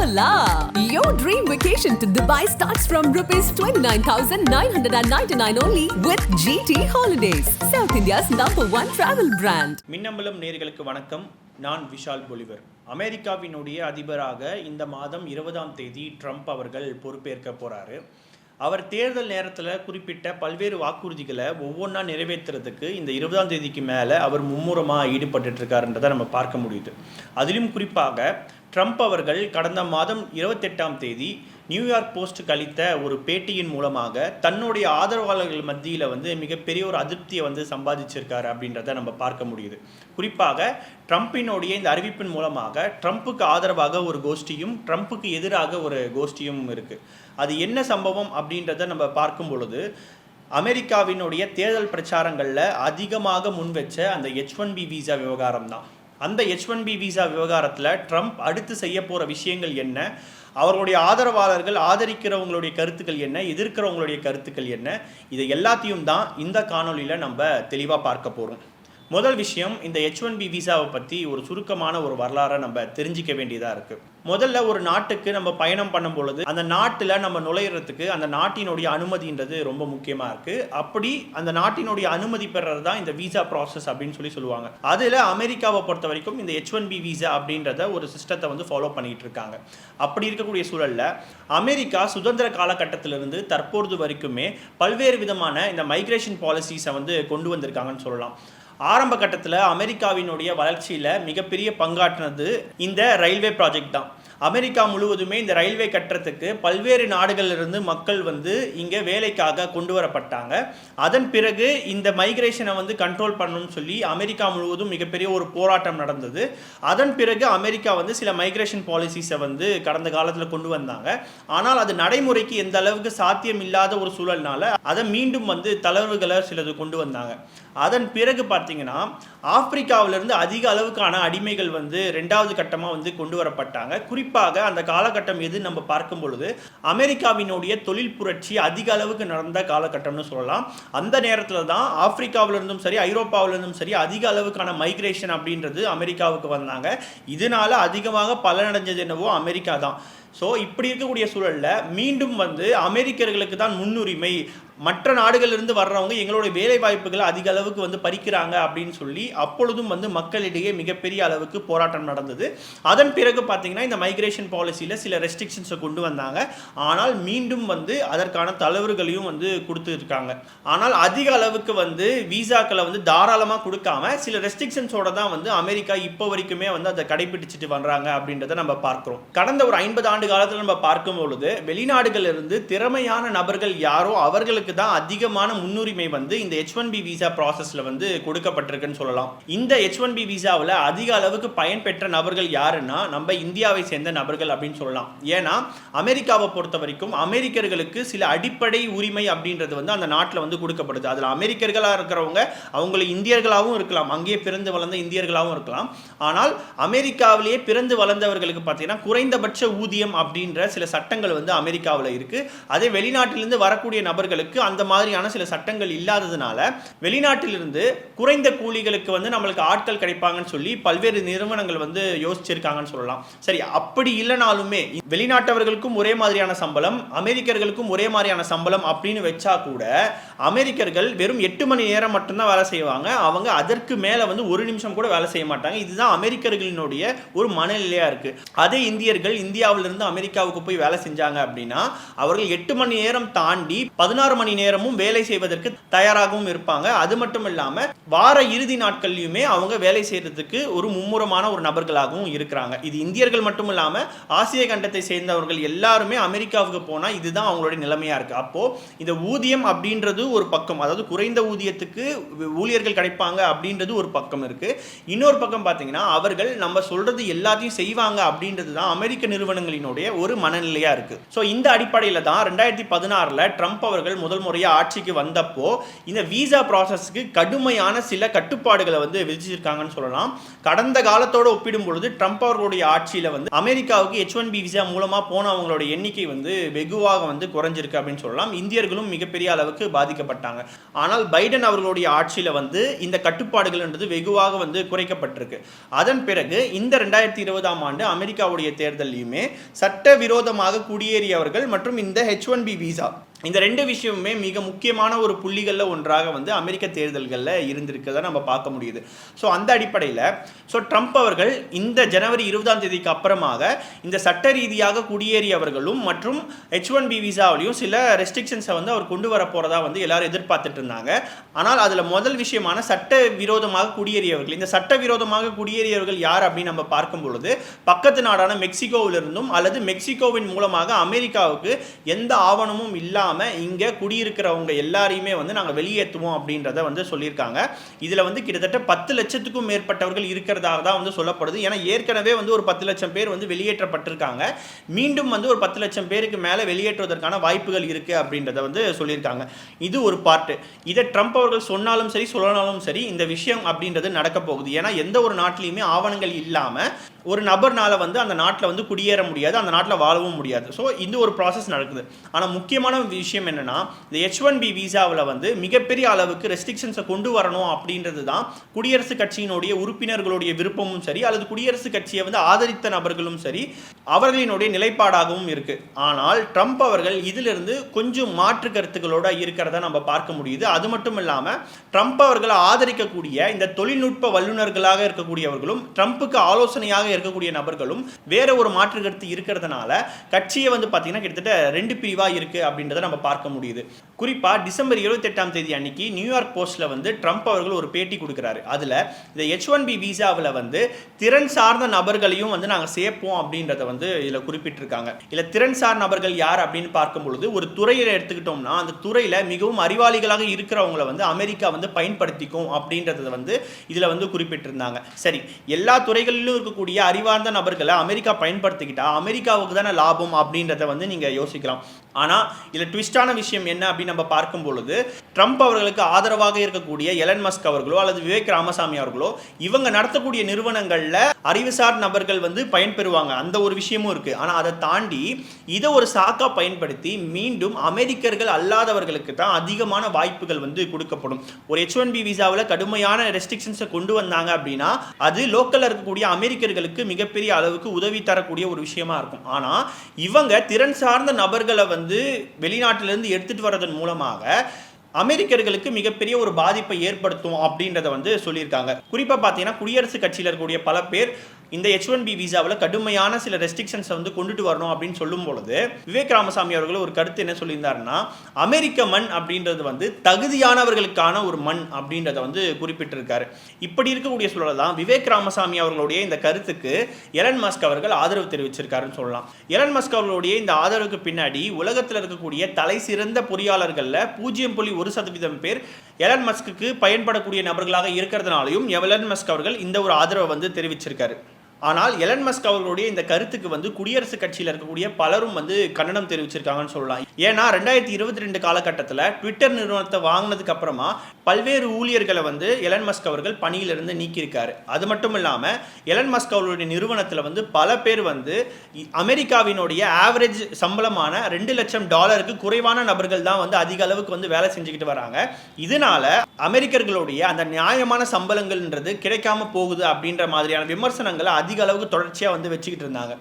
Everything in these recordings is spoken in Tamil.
Hola! Your dream vacation to Dubai starts from rupees 29,999 only with GT Holidays, South India's #1 travel brand. Minnambalam நேயர்களுக்கு வணக்கம். நான் விஷால் பொலிவர். அமெரிக்காவினுடைய அதிபராக இந்த மாதம் 20ஆம் தேதி ட்ரம்ப் அவர்கள் பொறுப்பேற்க போறாரு. அவர் தேர்தல் நேரத்தில் குறிப்பிட்ட பல்வேறு வாக்குறுதிகளை ஒவ்வொன்றா நிறைவேற்றுறதுக்கு இந்த 20ஆம் தேதிக்கு மேலே அவர் மும்முரமாக ஈடுபட்டு இருக்காருன்றதை நம்ம பார்க்க முடியுது. அதிலும் குறிப்பாக ட்ரம்ப் அவர்கள் கடந்த மாதம் 28ஆம் தேதி நியூயார்க் போஸ்ட்டுக்கு அளித்த ஒரு பேட்டியின் மூலமாக தன்னுடைய ஆதரவாளர்கள் மத்தியில் மிகப்பெரிய ஒரு அதிருப்தியை சம்பாதிச்சிருக்காரு அப்படின்றத நம்ம பார்க்க முடியுது. குறிப்பாக ட்ரம்ப்பினுடைய இந்த அறிவிப்பின் மூலமாக ட்ரம்ப்புக்கு ஆதரவாக ஒரு கோஷ்டியும் ட்ரம்ப்புக்கு எதிராக ஒரு கோஷ்டியும் இருக்குது. அது என்ன சம்பவம் அப்படின்றத நம்ம பார்க்கும் பொழுது அமெரிக்காவினுடைய தேர்தல் பிரச்சாரங்களில் அதிகமாக முன்வச்ச அந்த H1B விசா விவகாரம் தான். அந்த H1B விசா விவகாரத்தில் ட்ரம்ப் அடுத்து செய்ய போகிற விஷயங்கள் என்ன, அவர்களுடைய ஆதரவாளர்கள் ஆதரிக்கிறவங்களுடைய கருத்துக்கள் என்ன, எதிர்க்கிறவங்களுடைய கருத்துக்கள் என்ன, இதை எல்லாத்தையும் தான் இந்த காணொலியில் நம்ம தெளிவாக பார்க்க போகிறோம். முதல் விஷயம், இந்த H1B விசாவை பற்றி ஒரு சுருக்கமான ஒரு வரலாறை நம்ம தெரிஞ்சிக்க வேண்டியதாக இருக்குது. முதல்ல ஒரு நாட்டுக்கு நம்ம பயணம் பண்ணும் பொழுது அந்த நாட்டில் நம்ம நுழையிறதுக்கு அந்த நாட்டினுடைய அனுமதின்றது ரொம்ப முக்கியமாக இருக்குது. அப்படி அந்த நாட்டினுடைய அனுமதி பெறது தான் இந்த விசா ப்ராசஸ் அப்படின்னு சொல்லுவாங்க. அதில் அமெரிக்காவை பொறுத்த வரைக்கும் இந்த H1B விசா அப்படின்றத ஒரு சிஸ்டத்தை ஃபாலோ பண்ணிகிட்டு இருக்காங்க. அப்படி இருக்கக்கூடிய சூழலில் அமெரிக்கா சுதந்திர காலகட்டத்திலிருந்து தற்பொழுது வரைக்குமே பல்வேறு விதமான இந்த மைக்ரேஷன் பாலிசிஸை கொண்டு வந்திருக்காங்கன்னு சொல்லலாம். ஆரம்ப கட்டத்தில் அமெரிக்காவினுடைய வளர்ச்சியில் மிகப்பெரிய பங்காற்றினது இந்த ரயில்வே ப்ராஜெக்ட் தான். அமெரிக்கா முழுவதுமே இந்த ரயில்வே கட்டுறதுக்கு பல்வேறு நாடுகளிலிருந்து மக்கள் இங்கே வேலைக்காக கொண்டு வரப்பட்டாங்க. அதன் பிறகு இந்த மைக்ரேஷனை கண்ட்ரோல் பண்ணணும்னு சொல்லி அமெரிக்கா முழுவதும் மிகப்பெரிய ஒரு போராட்டம் நடந்தது. அதன் பிறகு அமெரிக்கா சில மைக்ரேஷன் பாலிசிஸை கடந்த காலத்தில் கொண்டு வந்தாங்க. ஆனால் அது நடைமுறைக்கு எந்த அளவுக்கு சாத்தியம் இல்லாத ஒரு சூழல்னால அதை மீண்டும் தளர்வுகளை சிலது கொண்டு வந்தாங்க. அதன் பிறகு பார்த்தீங்கன்னா ஆப்பிரிக்காவிலிருந்து அதிக அளவுக்கான அடிமைகள் ரெண்டாவது கட்டமாக கொண்டு வரப்பட்டாங்க. குறிப்பாக அந்த காலகட்டம் எது நம்ம பார்க்கும் பொழுது அமெரிக்காவினுடைய தொழில் புரட்சி அதிக அளவுக்கு நடந்த காலகட்டம்னு சொல்லலாம். அந்த நேரத்தில் தான் ஆப்பிரிக்காவிலிருந்தும் சரி ஐரோப்பாவிலிருந்தும் சரி அதிக அளவுக்கான மைக்ரேஷன் அப்படின்றது அமெரிக்காவுக்கு வந்தாங்க. இதனால அதிகமாக பலனடைஞ்சது என்னவோ அமெரிக்கா தான். ஸோ இப்படி இருக்கக்கூடிய சூழலில் மீண்டும் அமெரிக்கர்களுக்கு தான் முன்னுரிமை, மற்ற நாடுகளிலிருந்து வர்றவங்க எங்களுடைய வேலை வாய்ப்புகளை அதிக அளவுக்கு பறிக்கிறாங்க அப்படின்னு சொல்லி அப்பொழுதும் மக்களிடையே மிகப்பெரிய அளவுக்கு போராட்டம் நடந்தது. அதன் பிறகு பார்த்தீங்கன்னா இந்த மைக்ரேஷன் பாலிசியில் சில ரெஸ்ட்ரிக்ஷன்ஸை கொண்டு வந்தாங்க. ஆனால் மீண்டும் அதற்கான தளர்வுகளையும் கொடுத்துருக்காங்க. ஆனால் அதிக அளவுக்கு விசாக்களை தாராளமாக கொடுக்காம சில ரெஸ்ட்ரிக்ஷன்ஸோட தான் அமெரிக்கா இப்போ வரைக்குமே அதை கடைபிடிச்சிட்டு வர்றாங்க அப்படின்றத நம்ம பார்க்கிறோம். கடந்த ஒரு 50 ஆண்டு காலத்தில் நம்ம பார்க்கும் பொழுது வெளிநாடுகளிலிருந்து திறமையான நபர்கள் யாரோ அவர்களுக்கு தான் அதிகமான முன்னுரிமை இந்த H1B விசா ப்ராசஸ்ல கொடுக்கப்பட்டிருக்குன்னு சொல்லலாம். இந்த H1B விசாவில் அதிக அளவுக்கு பயன்பெற்ற நபர்கள் யாருன்னா நம்ம இந்தியாவை சேர்ந்த நபர்கள் அப்படின்னு சொல்லலாம். ஏன்னா அமெரிக்காவை பொறுத்த வரைக்கும் அமெரிக்கர்களுக்கு சில அடிப்படை உரிமை அப்படின்றது அந்த நாட்டில் கொடுக்கப்படுது. அதில் அமெரிக்கர்களாக இருக்கிறவங்க அவங்களை இந்தியர்களாகவும் இருக்கலாம், அங்கேயே பிறந்து வளர்ந்த இந்தியர்களாகவும் இருக்கலாம். ஆனால் அமெரிக்காவிலேயே பிறந்து வளர்ந்தவர்களுக்கு பார்த்தீங்கன்னா குறைந்தபட்ச ஊதியம் அப்படின்ற சில சட்டங்கள் அமெரிக்காவில் இருக்கு. அதே வெளிநாட்டிலிருந்து வரக்கூடிய நபர்களுக்கு அந்த மாதிரியான சில சட்டங்கள் இல்லாததுனால வெளிநாட்டிலிருந்து குறைந்த கூலிகளுக்கு நம்மளுக்கு ஆட்கள் கிடைப்பாங்கன்னு சொல்லி பல்வேறு நிறுவனங்கள் யோசிச்சிருக்காங்கன்னு சொல்லலாம். சரி, அப்படி இல்லைனாலுமே வெளிநாட்டவர்களுக்கும் ஒரே மாதிரியான சம்பளம், அமெரிக்கர்களுக்கும் ஒரே மாதிரியான சம்பளம் அப்படின்னு வச்சா கூட அமெரிக்கர்கள் வெறும் 8 மணி நேரம் மட்டும்தான் வேலை செய்வாங்க. அவங்க அதற்கு மேல ஒரு நிமிஷம் கூட வேலை செய்ய மாட்டாங்க. இதுதான் அமெரிக்கர்களினுடைய ஒரு மனநிலையா இருக்கு. அதே இந்தியர்கள் இந்தியாவிலிருந்து அமெரிக்காவுக்கு போய் வேலை செஞ்சாங்க அப்படின்னா அவர்கள் 8 மணி நேரம் தாண்டி 16 மணி நேரமும் வேலை செய்வதற்கு தயாராகவும் இருப்பாங்க. அது மட்டும் இல்லாம வார இறுதி நாட்கள்லையுமே அவங்க வேலை செய்யறதுக்கு ஒரு மும்முரமான ஒரு நபர்களாகவும் இருக்கிறாங்க. இது இந்தியர்கள் மட்டும் இல்லாம ஆசிய கண்டத்தை சேர்ந்தவர்கள் எல்லாருமே அமெரிக்காவுக்கு போனா இதுதான் அவங்களுடைய நிலைமையா இருக்கு. அப்போ இந்த ஊதியம் அப்படின்றது ஒரு பக்கம், அதாவது குறைந்த ஊதியத்துக்கு ஊழியர்கள் கிடைப்பாங்க அப்படின்றது ஒரு பக்கம் இருக்கு. இன்னொரு பக்கம் பார்த்தீங்கன்னா அவர்கள் நம்ம சொல்றது எல்லாத்தையும் செய்வாங்க அப்படின்றது தான் அமெரிக்க நிறுவனங்களினுடைய ஒரு மனநிலையா இருக்கு. ஸோ இந்த அடிப்படையில் தான் 2016 ட்ரம்ப் அவர்கள் முதல் முறையாக ஆட்சிக்கு வந்தப்போ இந்த விசா ப்ராசஸ்க்கு கடுமையான சில கட்டுப்பாடுகளை விதிச்சிருக்காங்கன்னு சொல்லலாம். கடந்த காலத்தோடு ஒப்பிடும் பொழுது ட்ரம்ப் அவர்களுடைய ஆட்சியில் அமெரிக்காவுக்கு H1B விசா மூலமாக போனவங்களுடைய எண்ணிக்கை வெகுவாக குறைஞ்சிருக்கு அப்படின்னு சொல்லலாம். இந்தியர்களும் மிகப்பெரிய அளவுக்கு பாதிக்கப்பட்டாங்க. ஆனால் பைடன் அவர்களுடைய ஆட்சியில் இந்த கட்டுப்பாடுகள் வெகுவாக குறைக்கப்பட்டிருக்கு. அதன் பிறகு இந்த 2020ஆம் ஆண்டு அமெரிக்காவுடைய தேர்தலையுமே சட்டவிரோதமாக குடியேறியவர்கள் மற்றும் இந்த H1B விசா, இந்த ரெண்டு விஷயமுமே மிக முக்கியமான ஒரு புள்ளிகளில் ஒன்றாக வந்து அமெரிக்க தேர்தல்களில் இருந்திருக்கிறத நம்ம பார்க்க முடியுது. ஸோ அந்த அடிப்படையில் ட்ரம்ப் அவர்கள் இந்த ஜனவரி 20ஆம் தேதிக்கு அப்புறமாக இந்த சட்ட ரீதியாக குடியேறியவர்களும் மற்றும் H1B விசாவிலையும் சில ரெஸ்ட்ரிக்ஷன்ஸை வந்து அவர் கொண்டு வர போகிறதா வந்து எல்லாரும் எதிர்பார்த்துட்டு இருந்தாங்க. ஆனால் அதில் முதல் விஷயமான சட்ட விரோதமாக குடியேறியவர்கள், இந்த சட்ட விரோதமாக குடியேறியவர்கள் யார் அப்படின்னு நம்ம பார்க்கும் பொழுது பக்கத்து நாடான மெக்சிகோவிலிருந்தும் அல்லது மெக்சிகோவின் மூலமாக அமெரிக்காவுக்கு எந்த ஆவணமும் இல்லாமல் இங்க குடியிருக்கிறவங்க எல்லாரையுமே வந்து நாங்கள் வெளியேற்றுவோம் அப்படின்றத வந்து சொல்லியிருக்காங்க. இதில் வந்து கிட்டத்தட்ட 10 லட்சத்துக்கும் மேற்பட்டவர்கள் இருக்கிறதாக தான் வந்து சொல்லப்படுது. ஏன்னா ஏற்கனவே வந்து ஒரு 10 லட்சம் பேர் வந்து வெளியேற்றப்பட்டிருக்காங்க. மீண்டும் வந்து ஒரு 10 லட்சம் பேருக்கு மேலே வெளியேற்றுவதற்கான வாய்ப்புகள் இருக்கு அப்படின்றத வந்து சொல்லியிருக்காங்க. இது ஒரு பார்ட்டு. இதை ட்ரம்ப் அவர்கள் சொன்னாலும் சரி சொல்லனாலும் சரி இந்த விஷயம் அப்படின்றது நடக்க போகுது. ஏன்னா எந்த ஒரு நாட்டிலையுமே ஆவணங்கள் இல்லாமல் ஒரு நபர்னால வந்து அந்த நாட்டில் வந்து குடியேற முடியாது, அந்த நாட்டில் வாழவும் முடியாது. ஸோ இந்த ஒரு ப்ராசஸ் நடக்குது. ஆனால் முக்கியமான விஷயம் என்னன்னா, இந்த H1B விசாவில் வந்து மிகப்பெரிய அளவுக்கு ரெஸ்ட்ரிக்ஷன்ஸை கொண்டு வரணும் அப்படின்றது தான் குடியரசுக் கட்சியினுடைய உறுப்பினர்களுடைய விருப்பமும் சரி, அல்லது குடியரசுக் கட்சியை வந்து ஆதரித்த நபர்களும் சரி அவர்களினுடைய நிலைப்பாடாகவும் இருக்கு. ஆனால் ட்ரம்ப் அவர்கள் இதிலிருந்து கொஞ்சம் மாற்று கருத்துக்களோட இருக்கிறத நம்ம பார்க்க முடியுது. அது மட்டும் இல்லாமல் ட்ரம்ப் அவர்களை ஆதரிக்கக்கூடிய இந்த தொழில்நுட்ப வல்லுநர்களாக இருக்கக்கூடியவர்களும் ட்ரம்ப்புக்கு ஆலோசனையாக இருக்கக்கூடிய நபர்களும் வேற ஒரு மாற்று கருத்து இருக்கிறதுனால கட்சியை வந்து பார்த்தீங்கன்னா கிட்டத்தட்ட 2 பிரிவா இருக்கு அப்படின்றத நம்ம பார்க்க முடியுது. குறிப்பா டிசம்பர் 28ஆம் தேதி அன்னைக்கு நியூயார்க் போஸ்ட்ல வந்து ட்ரம்ப் அவர்கள் ஒரு பேட்டி கொடுக்கிறாரு. அதுல இந்த H1B விசாவில் வந்து திறன் சார்ந்த நபர்களையும் வந்து நாங்கள் சேர்ப்போம் அப்படின்றத வந்து இதில் குறிப்பிட்டிருக்காங்க. இல்லை திறன் சார் நபர்கள் யார் அப்படின்னு பார்க்கும் பொழுது ஒரு துறையை எடுத்துக்கிட்டோம்னா அந்த துறையில் மிகவும் அறிவாளிகளாக இருக்கிறவங்களை வந்து அமெரிக்கா வந்து பயன்படுத்திக்கும் அப்படின்றத வந்து இதில் வந்து குறிப்பிட்டிருந்தாங்க. சரி, எல்லா துறைகளிலும் இருக்கக்கூடிய அறிவார்ந்த நபர்களை அமெரிக்கா பயன்படுத்திக்கிட்டா அமெரிக்காவுக்கு தானே லாபம் அப்படின்றத வந்து நீங்கள் யோசிக்கலாம். ஆனால் இதில் ட்விஸ்டான விஷயம் என்ன அப்படின்னு நம்ம பார்க்கும் பொழுது ட்ரம்ப் அவர்களுக்கு ஆதரவாக இருக்கக்கூடிய எலன் மஸ்க் அவர்களோ அல்லது விவேக் ராமசாமி அவர்களோ இவங்க நடத்தக்கூடிய நிறுவனங்களில் அறிவுசார் நபர்கள் வந்து பயன்பெறுவாங்க, அந்த ஒரு விஷயமும் இருக்கு. ஆனால் அதை தாண்டி இதை ஒரு சாக்கா பயன்படுத்தி மீண்டும் அமெரிக்கர்கள் அல்லாதவர்களுக்கு தான் அதிகமான வாய்ப்புகள் வந்து கொடுக்கப்படும். ஒரு H1B விசாவில் கடுமையான ரெஸ்ட்ரிக்ஷன்ஸை கொண்டு வந்தாங்க அப்படின்னா அது லோக்கலில் இருக்கக்கூடிய அமெரிக்கர்களுக்கு மிகப்பெரிய அளவுக்கு உதவி தரக்கூடிய ஒரு விஷயமா இருக்கும். ஆனால் இவங்க திறன் சார்ந்த நபர்களை வந்து வெளிநாட்டிலிருந்து எடுத்துட்டு வரதன் மூலமாக அமெரிக்கர்களுக்கு மிகப்பெரிய ஒரு பாதிப்பை ஏற்படுத்தும் அப்படின்றத வந்து சொல்லியிருக்காங்க. குறிப்பாக பார்த்தீங்கன்னா குடியரசுக் கட்சியில் இருக்கக்கூடிய பல பேர் இந்த H1B விசாவில் கடுமையான சில ரெஸ்ட்ரிக்ஷன்ஸை வந்து கொண்டுட்டு வரணும் அப்படின்னு சொல்லும் பொழுது விவேக் ராமசாமி அவர்கள் ஒரு கருத்து என்ன சொல்லியிருந்தாருன்னா, அமெரிக்க மண் அப்படின்றது வந்து தகுதியானவர்களுக்கான ஒரு மண் அப்படின்றத வந்து குறிப்பிட்டிருக்காரு. இப்படி இருக்கக்கூடிய சூழல் தான் விவேக் ராமசாமி அவர்களுடைய இந்த கருத்துக்கு எலன் மஸ்க் அவர்கள் ஆதரவு தெரிவிச்சிருக்காருன்னு சொல்லலாம். எலன் மஸ்க் அவர்களுடைய இந்த ஆதரவுக்கு பின்னாடி உலகத்தில் இருக்கக்கூடிய தலை சிறந்த பொறியாளர்களில் 0.1% பேர் எலன் மஸ்க்கு பயன்படக்கூடிய நபர்களாக இருக்கிறதுனாலையும் எலன் மஸ்க் அவர்கள் இந்த ஒரு ஆதரவை வந்து தெரிவிச்சிருக்காரு. ஆனால் எலன் மஸ்க் அவர்களுடைய இந்த கருத்துக்கு வந்து குடியரசுக் கட்சியில் இருக்கக்கூடிய பலரும் வந்து கண்டனம் தெரிவிச்சிருக்காங்கன்னு சொல்லலாம். ஏன்னா 2022 காலகட்டத்தில் ட்விட்டர் நிறுவனத்தை வாங்கினதுக்கு அப்புறமா பல்வேறு ஊழியர்களை வந்து எலன் மஸ்க் அவர்கள் பணியிலிருந்து நீக்கியிருக்காரு. அது மட்டும் இல்லாமல் எலன் மஸ்க் அவர்களுடைய நிறுவனத்தில் வந்து பல பேர் வந்து அமெரிக்காவினுடைய ஆவரேஜ் சம்பளமான $2 லட்சம் குறைவான நபர்கள் தான் வந்து அதிக அளவுக்கு வந்து வேலை செஞ்சுக்கிட்டு வராங்க. இதனால அமெரிக்கர்களுடைய அந்த நியாயமான சம்பளங்கள்ன்றது கிடைக்காம போகுது அப்படின்ற மாதிரியான விமர்சனங்களை அதிக அளவுக்கு தொடர்ச்சியாக வந்து வச்சுக்கிட்டு இருந்தாங்க.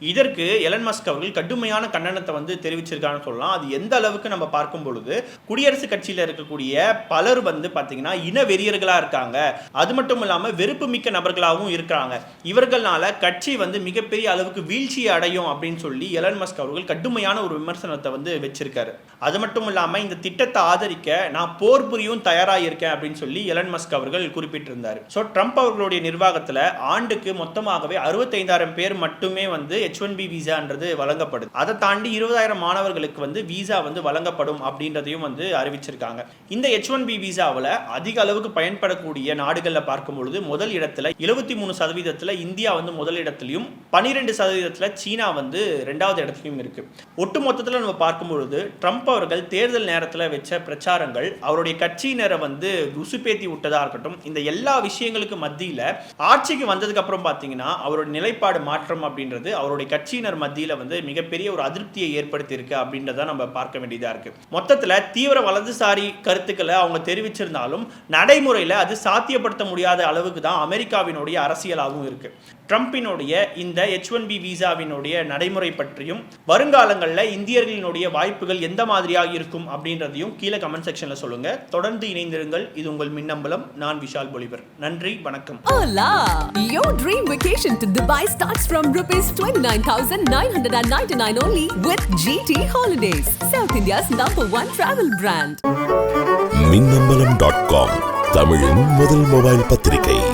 இதற்கு எலன் மஸ்க் அவர்கள் கடுமையான கண்டனத்தை வந்து தெரிவிச்சிருக்கான்னு சொல்லலாம். அது எந்த அளவுக்கு நம்ம பார்க்கும் பொழுது குடியரசுக் கட்சியில் இருக்கக்கூடிய பலர் வந்து பார்த்தீங்கன்னா இன வெறியர்களாக இருக்காங்க, அது மட்டும் இல்லாமல் வெறுப்பு மிக்க நபர்களாகவும் இருக்கிறாங்க. இவர்களால கட்சி வந்து மிகப்பெரிய அளவுக்கு வீழ்ச்சியை அடையும் அப்படின்னு சொல்லி எலன் மஸ்க் அவர்கள் கடுமையான ஒரு விமர்சனத்தை வந்து வச்சிருக்காரு. அது மட்டும் இல்லாமல் இந்த திட்டத்தை ஆதரிக்க நான் போர் புரியும் தயாராக இருக்கேன் அப்படின்னு சொல்லி எலன் மஸ்க் அவர்கள் குறிப்பிட்டிருந்தார். ஸோ ட்ரம்ப் அவர்களுடைய நிர்வாகத்தில் ஆண்டுக்கு மொத்தமாகவே 65,000 பேர் மட்டுமே வந்து H1B விசான்றது வழங்கப்படுது. அதை தாண்டி 20,000 மாணவர்களுக்கு வந்து விசா வந்து வழங்கப்படும் அப்படின்றதையும் வந்து அறிவிச்சிருக்காங்க. இந்த H1B விசாவில் அதிக அளவுக்கு பயன்படக்கூடிய நாடுகளில் பார்க்கும்பொழுது முதல் இடத்துல 73% இந்தியா வந்து முதல் இடத்துலையும் 12% சீனா வந்து 2வது இடத்துலையும் இருக்கு. ஒட்டு மொத்தத்தில் நம்ம பார்க்கும்பொழுது ட்ரம்ப் அவர்கள் தேர்தல் நேரத்தில் வச்ச பிரச்சாரங்கள் அவருடைய கட்சியினரை வந்து உசுப்பேத்தி விட்டதா இருக்கட்டும், இந்த எல்லா விஷயங்களுக்கு மத்தியில் ஆட்சிக்கு வந்ததுக்கு அப்புறம் பார்த்தீங்கன்னா அவருடைய நிலைப்பாடு மாற்றம் அப்படின்றது அவருடைய கட்சியினர் மத்தியில் வந்து மிகப்பெரிய ஒரு அதிருப்தியை ஏற்படுத்தி இருக்கு அப்படின்றத நம்ம பார்க்க வேண்டியதா இருக்கு. மொத்தத்தில் தீவிர வலதுசாரி கருத்துக்களை அவங்க தெரிவிச்சிருந்தாலும் நடைமுறையில் அது சாத்தியப்படுத்த முடியாத அளவுக்கு தான் அமெரிக்காவினுடைய அரசியலாகவும் இருக்கு. ட்ரம்பினுடைய இந்த H1B விசாவினுடைய நடைமுறை பற்றியும் வருங்காலங்களில் இந்தியர்களினுடைய வாய்ப்புகள் எந்த மாதிரியாக இருக்கும் அப்படின்றதையும் கீழே கமெண்ட் செக்ஷனில் சொல்லுங்க. தொடர்ந்து இணைந்திருங்கள். இது உங்கள் மின்னம்பலம். நான் விஷால் பொலிவர். நன்றி, வணக்கம். Hola! Your dream vacation to Dubai starts from ₹29,999 only with GT Holidays, South India's #1 travel brand. மின்னம்பலம்.com தமிழின் முதல் மொபைல் பத்திரிகை.